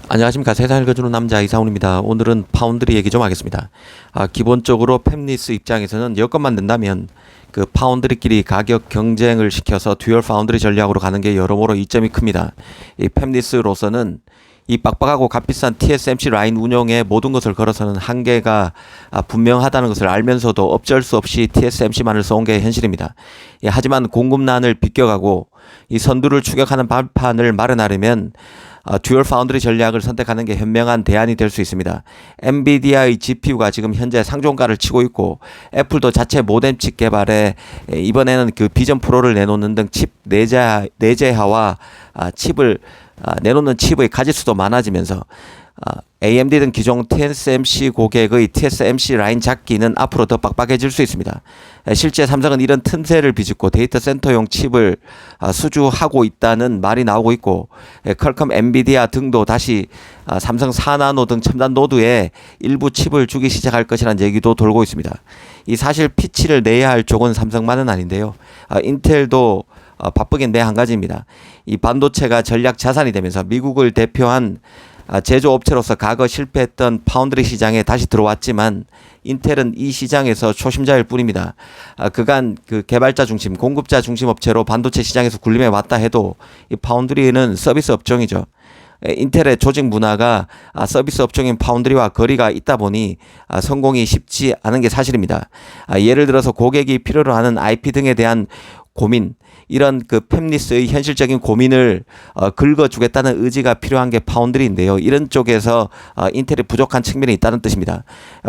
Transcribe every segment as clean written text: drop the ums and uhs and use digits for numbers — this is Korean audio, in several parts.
안녕하십니까. 세상을 읽어주는 남자 이상훈입니다. 오늘은 파운드리 얘기 좀 하겠습니다. 기본적으로 팹리스 입장에서는 여건만 된다면 그 파운드리끼리 가격 경쟁을 시켜서 듀얼 파운드리 전략으로 가는 게 여러모로 이점이 큽니다. 이 팹리스로서는 이 빡빡하고 값비싼 TSMC 라인 운용에 모든 것을 걸어서는 한계가 분명하다는 것을 알면서도 어쩔 수 없이 TSMC만을 써온 게 현실입니다. 하지만 공급난을 비껴가고 이 선두를 추격하는 발판을 마련하려면 듀얼 파운드리 전략을 선택하는 게 현명한 대안이 될 수 있습니다. 엔비디아의 GPU가 지금 현재 상종가를 치고 있고 애플도 자체 모뎀 칩 개발에 이번에는 그 비전 프로를 내놓는 등 칩 내재화와 칩을 내놓는 칩의 가짓수도 많아지면서 AMD 등 기존 TSMC 고객의 TSMC 라인 잡기는 앞으로 더 빡빡해질 수 있습니다. 실제 삼성은 이런 틈새를 비집고 데이터 센터용 칩을 수주하고 있다는 말이 나오고 있고, 퀄컴, 엔비디아 등도 다시 삼성 4나노 등 첨단 노드에 일부 칩을 주기 시작할 것이라는 얘기도 돌고 있습니다. 이 사실 피치를 내야 할 쪽은 삼성만은 아닌데요. 인텔도 바쁘긴 내 한 가지입니다. 이 반도체가 전략 자산이 되면서 미국을 대표한 제조업체로서 과거 실패했던 파운드리 시장에 다시 들어왔지만 인텔은 이 시장에서 초심자일 뿐입니다. 그간 그 개발자 중심, 공급자 중심 업체로 반도체 시장에서 군림해 왔다 해도 이 파운드리는 서비스 업종이죠. 인텔의 조직 문화가 서비스 업종인 파운드리와 거리가 있다 보니 성공이 쉽지 않은 게 사실입니다. 예를 들어서 고객이 필요로 하는 IP 등에 대한 고민, 이런 그 팹리스의 현실적인 고민을 긁어주겠다는 의지가 필요한 게 파운드리인데요. 이런 쪽에서 인텔이 부족한 측면이 있다는 뜻입니다.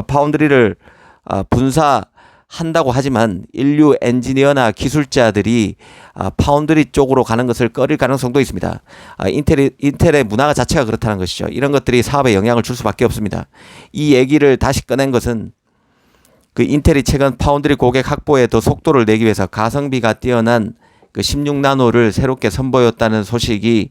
파운드리를 분사한다고 하지만 인류 엔지니어나 기술자들이 파운드리 쪽으로 가는 것을 꺼릴 가능성도 있습니다. 인텔의 문화가 자체가 그렇다는 것이죠. 이런 것들이 사업에 영향을 줄 수밖에 없습니다. 이 얘기를 다시 꺼낸 것은 그 인텔이 최근 파운드리 고객 확보에 더 속도를 내기 위해서 가성비가 뛰어난 그 16나노를 새롭게 선보였다는 소식이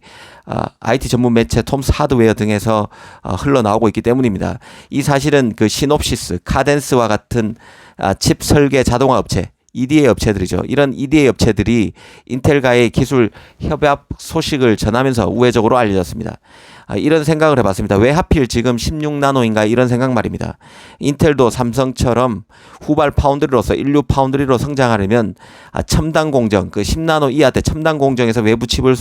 IT 전문 매체 톰스 하드웨어 등에서 흘러나오고 있기 때문입니다. 이 사실은 그 시놉시스, 카덴스와 같은 칩 설계 자동화 업체, EDA 업체들이죠. 이런 EDA 업체들이 인텔과의 기술 협약 소식을 전하면서 우회적으로 알려졌습니다. 이런 생각을 해봤습니다. 왜 하필 지금 16나노인가 이런 생각 말입니다. 인텔도 삼성처럼 후발 파운드리로서 인류 파운드리로 성장하려면 첨단 공정, 그 10나노 이하대 첨단 공정에서 외부 칩을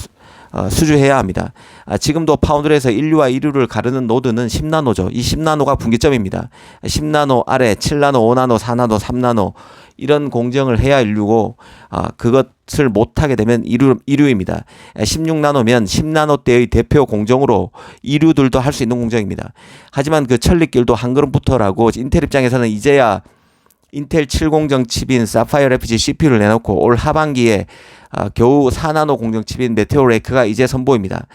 수주해야 합니다. 지금도 파운드리에서 인류와 이류를 가르는 노드는 10나노죠. 이 10나노가 분기점입니다. 10나노 아래 7나노, 5나노, 4나노, 3나노 이런 공정을 해야 인류고 그것을 못하게 되면 이류입니다. 16나노면 10나노대의 대표 공정으로 이류들도 할 수 있는 공정입니다. 하지만 그 천리길도 한 걸음부터라고 인텔 입장에서는 이제야 인텔 7공정 칩인 사파이어 FG CPU를 내놓고 올 하반기에 겨우 4나노 공정 칩인 메테오 레이크가 이제 선보입니다.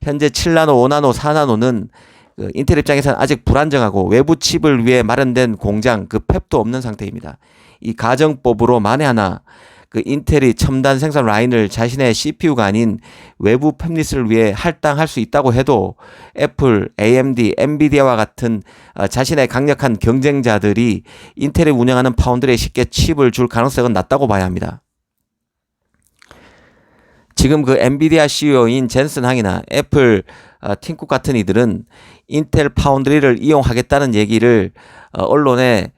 현재 7나노, 5나노, 4나노는 그 인텔 입장에서는 아직 불안정하고 외부 칩을 위해 마련된 공장, 그 팹도 없는 상태입니다. 이 가정법으로 만에 하나 그 인텔이 첨단 생산 라인을 자신의 CPU가 아닌 외부 팹리스를 위해 할당할 수 있다고 해도 애플, AMD, 엔비디아와 같은 자신의 강력한 경쟁자들이 인텔이 운영하는 파운드리에 쉽게 칩을 줄 가능성은 낮다고 봐야 합니다. 지금 그 엔비디아 CEO인 젠슨 항이나 애플 팀쿡 같은 이들은 인텔 파운드리를 이용하겠다는 얘기를 언론에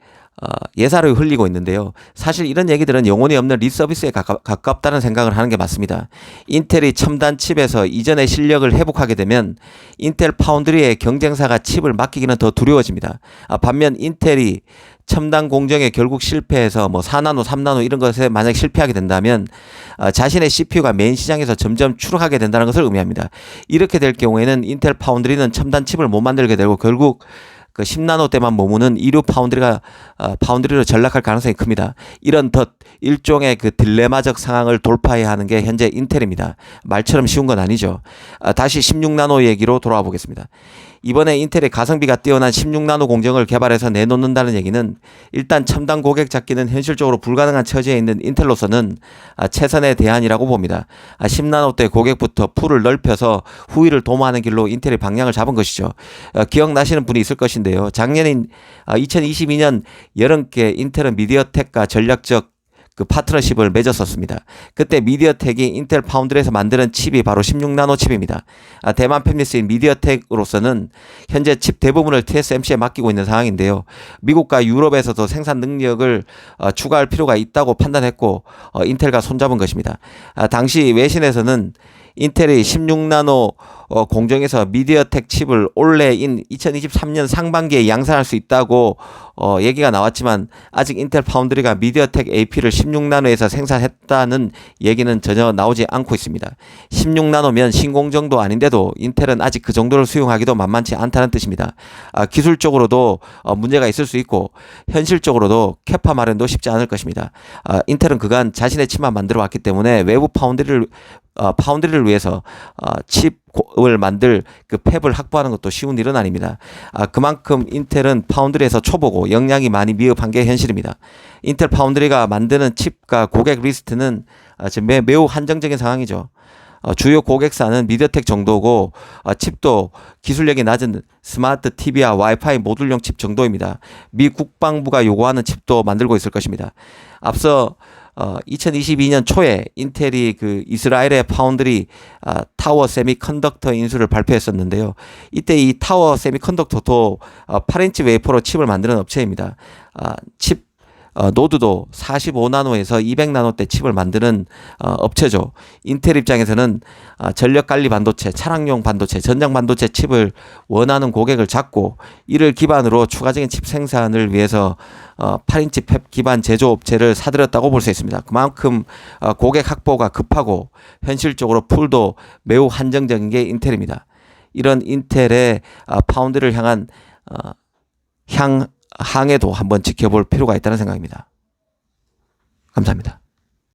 예사를 흘리고 있는데요. 사실 이런 얘기들은 영혼이 없는 리서비스에 가깝다는 생각을 하는 게 맞습니다. 인텔이 첨단 칩에서 이전의 실력을 회복하게 되면 인텔 파운드리의 경쟁사가 칩을 맡기기는 더 두려워집니다. 반면 인텔이 첨단 공정에 결국 실패해서 뭐 4나노, 3나노 이런 것에 만약 실패하게 된다면 자신의 CPU가 메인 시장에서 점점 추락하게 된다는 것을 의미합니다. 이렇게 될 경우에는 인텔 파운드리는 첨단 칩을 못 만들게 되고 결국 그 10나노대만 머무는 이류 파운드리로 전락할 가능성이 큽니다. 이런 일종의 그 딜레마적 상황을 돌파해야 하는 게 현재 인텔입니다. 말처럼 쉬운 건 아니죠. 다시 16나노 얘기로 돌아와 보겠습니다. 이번에 인텔이 가성비가 뛰어난 16나노 공정을 개발해서 내놓는다는 얘기는 일단 첨단 고객 잡기는 현실적으로 불가능한 처지에 있는 인텔로서는 최선의 대안이라고 봅니다. 10나노대 고객부터 풀을 넓혀서 후위를 도모하는 길로 인텔이 방향을 잡은 것이죠. 기억나시는 분이 있을 것인데요. 작년인 2022년 여름께 인텔은 미디어텍과 전략적 그 파트너십을 맺었었습니다. 그때 미디어텍이 인텔 파운드리에서 만드는 칩이 바로 16나노 칩입니다. 대만 팹리스인 미디어텍으로서는 현재 칩 대부분을 TSMC에 맡기고 있는 상황인데요. 미국과 유럽에서도 생산 능력을 추가할 필요가 있다고 판단했고 인텔과 손잡은 것입니다. 당시 외신에서는 인텔이 16나노 공정에서 미디어텍 칩을 올해인 2023년 상반기에 양산할 수 있다고 얘기가 나왔지만 아직 인텔 파운드리가 미디어텍 AP를 16나노에서 생산했다는 얘기는 전혀 나오지 않고 있습니다. 16나노면 신공정도 아닌데도 인텔은 아직 그 정도를 수용하기도 만만치 않다는 뜻입니다. 기술적으로도 문제가 있을 수 있고 현실적으로도 캐파 마련도 쉽지 않을 것입니다. 인텔은 그간 자신의 칩만 만들어 왔기 때문에 외부 파운드리를 위해서 칩을 만들 그 팹을 확보하는 것도 쉬운 일은 아닙니다. 그만큼 인텔은 파운드리에서 초보고 역량이 많이 미흡한 게 현실입니다. 인텔 파운드리가 만드는 칩과 고객 리스트는 지금 매우 한정적인 상황이죠. 주요 고객사는 미디어텍 정도고 칩도 기술력이 낮은 스마트 TV와 와이파이 모듈용 칩 정도입니다. 미 국방부가 요구하는 칩도 만들고 있을 것입니다. 앞서 2022년 초에 인텔이 그 이스라엘의 파운드리 타워 세미컨덕터 인수를 발표했었는데요. 이때 이 타워 세미컨덕터도 8인치 웨이퍼로 칩을 만드는 업체입니다. 칩 노드도 45나노에서 200나노대 칩을 만드는 업체죠. 인텔 입장에서는 전력관리 반도체, 차량용 반도체, 전장 반도체 칩을 원하는 고객을 잡고 이를 기반으로 추가적인 칩 생산을 위해서 8인치 팹 기반 제조업체를 사들였다고 볼 수 있습니다. 그만큼 고객 확보가 급하고 현실적으로 풀도 매우 한정적인 게 인텔입니다. 이런 인텔의 파운드를 향한 항해도 한번 지켜볼 필요가 있다는 생각입니다. 감사합니다.